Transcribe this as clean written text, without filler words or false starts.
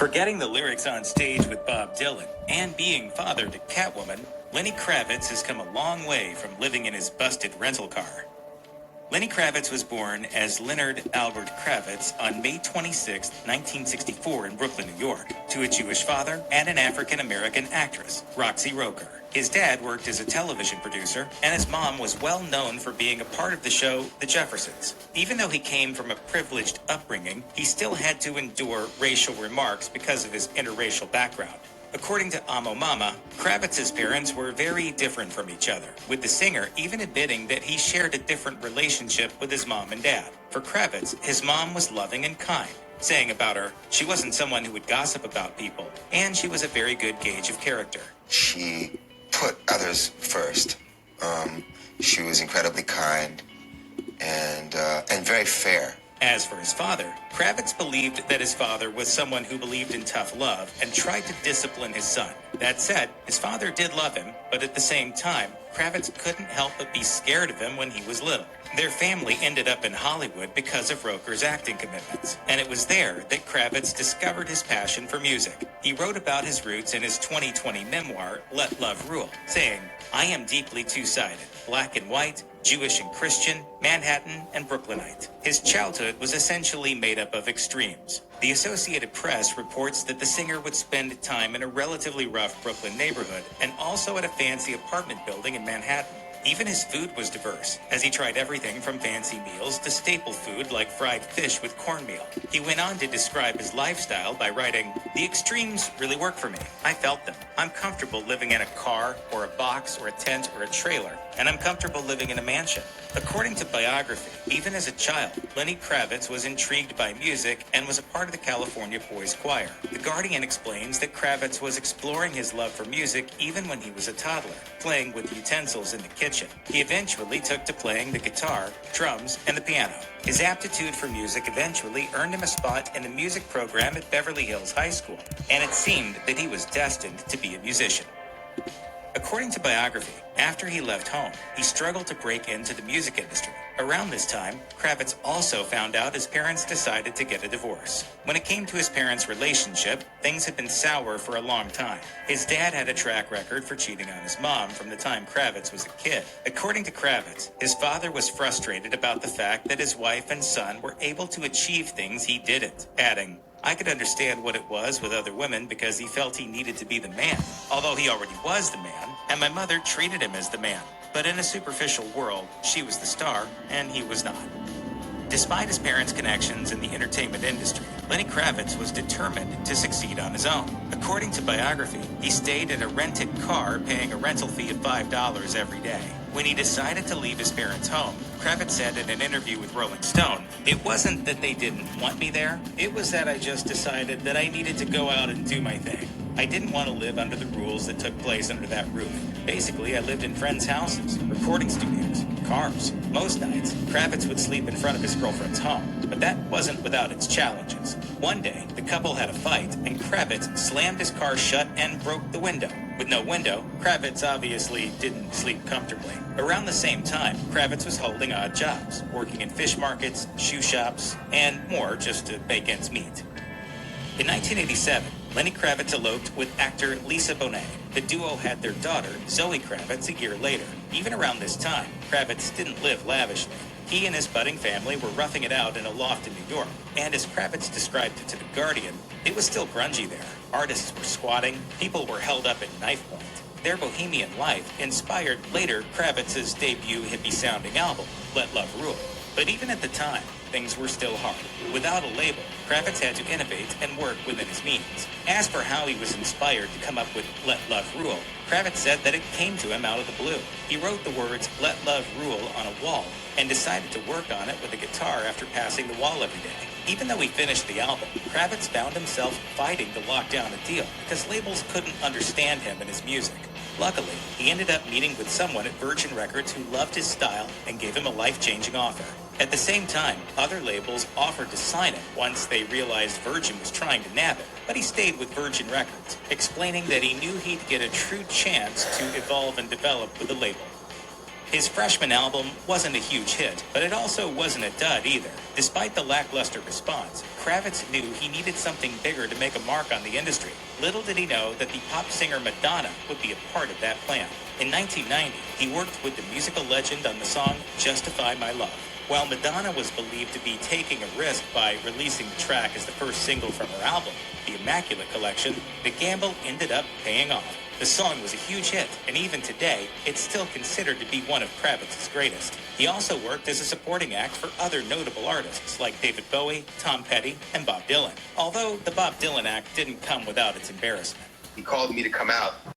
Forgetting the lyrics on stage with Bob Dylan and being father to Catwoman, Lenny Kravitz has come a long way from living in his busted rental car. Lenny Kravitz was born as Leonard Albert Kravitz on May 26, 1964 in Brooklyn, New York, to a Jewish father and an African-American actress, Roxy Roker. His dad worked as a television producer, and his mom was well known for being a part of the show The Jeffersons. Even though he came from a privileged upbringing, he still had to endure racial remarks because of his interracial background. According to Amo Mama, Kravitz's parents were very different from each other, with the singer even admitting that he shared a different relationship with his mom and dad. For Kravitz, his mom was loving and kind, saying about her, she wasn't someone who would gossip about people, and she was a very good gauge of character. She put others first. She was incredibly kind and very fair. As for his father, Kravitz believed that his father was someone who believed in tough love and tried to discipline his son. That said, his father did love him, but at the same time, Kravitz couldn't help but be scared of him when he was little. Their family ended up in Hollywood because of Roker's acting commitments, and it was there that Kravitz discovered his passion for music. He wrote about his roots in his 2020 memoir, Let Love Rule, saying, "I am deeply two-sided, black and white, Jewish and Christian, Manhattan and Brooklynite." His childhood was essentially made up of extremes. The Associated Press reports that the singer would spend time in a relatively rough Brooklyn neighborhood and also at a fancy apartment building in Manhattan. Even his food was diverse, as he tried everything from fancy meals to staple food like fried fish with cornmeal. He went on to describe his lifestyle by writing, "The extremes really work for me. I felt them. I'm comfortable living in a car or a box or a tent or a trailer, and I'm comfortable living in a mansion." According to biography, even as a child, Lenny Kravitz was intrigued by music and was a part of the California Boys Choir. The Guardian explains that Kravitz was exploring his love for music even when he was a toddler, playing with utensils in the kitchen. He eventually took to playing the guitar, drums, and the piano. His aptitude for music eventually earned him a spot in the music program at Beverly Hills High School, and it seemed that he was destined to be a musician. According to biography, after he left home, he struggled to break into the music industry. Around this time, Kravitz also found out his parents decided to get a divorce. When it came to his parents' relationship, things had been sour for a long time. His dad had a track record for cheating on his mom from the time Kravitz was a kid. According to Kravitz, his father was frustrated about the fact that his wife and son were able to achieve things he didn't, adding, "I could understand what it was with other women because he felt he needed to be the man, although he already was the man, and my mother treated him as the man. But in a superficial world, she was the star, and he was not." Despite his parents' connections in the entertainment industry, Lenny Kravitz was determined to succeed on his own. According to biography, he stayed in a rented car paying a rental fee of $5 every day. When he decided to leave his parents' home, Kravitz said in an interview with Rolling Stone, "It wasn't that they didn't want me there. It was that I just decided that I needed to go out and do my thing. I didn't want to live under the rules that took place under that roof. Basically, I lived in friends' houses, recording studios, cars. Most nights, Kravitz would sleep in front of his girlfriend's home, but that wasn't without its challenges. One day, the couple had a fight, and Kravitz slammed his car shut and broke the window. With no window, Kravitz obviously didn't sleep comfortably. Around the same time, Kravitz was holding odd jobs, working in fish markets, shoe shops, and more just to make ends meet. In 1987, Lenny Kravitz eloped with actor Lisa Bonet. The duo had their daughter, Zoe Kravitz, a year later. Even around this time, Kravitz didn't live lavishly. He and his budding family were roughing it out in a loft in New York, and as Kravitz described it to The Guardian, it was still grungy there. Artists were squatting, people were held up at knife point. Their bohemian life inspired later Kravitz's debut hippie-sounding album, Let Love Rule. But even at the time, things were still hard. Without a label, Kravitz had to innovate and work within his means. As for how he was inspired to come up with Let Love Rule, Kravitz said that it came to him out of the blue. He wrote the words Let Love Rule on a wall and decided to work on it with a guitar after passing the wall every day. Even though he finished the album, Kravitz found himself fighting to lock down a deal because labels couldn't understand him and his music. Luckily, he ended up meeting with someone at Virgin Records who loved his style and gave him a life-changing offer. At the same time, other labels offered to sign him once they realized Virgin was trying to nab him, but he stayed with Virgin Records, explaining that he knew he'd get a true chance to evolve and develop with the label. His freshman album wasn't a huge hit, but it also wasn't a dud either. Despite the lackluster response, Kravitz knew he needed something bigger to make a mark on the industry. Little did he know that the pop singer Madonna would be a part of that plan. In 1990, he worked with the musical legend on the song Justify My Love. While Madonna was believed to be taking a risk by releasing the track as the first single from her album, The Immaculate Collection, the gamble ended up paying off. The song was a huge hit, and even today, it's still considered to be one of Kravitz's greatest. He also worked as a supporting act for other notable artists like David Bowie, Tom Petty, and Bob Dylan. Although the Bob Dylan act didn't come without its embarrassment. He called me to come out.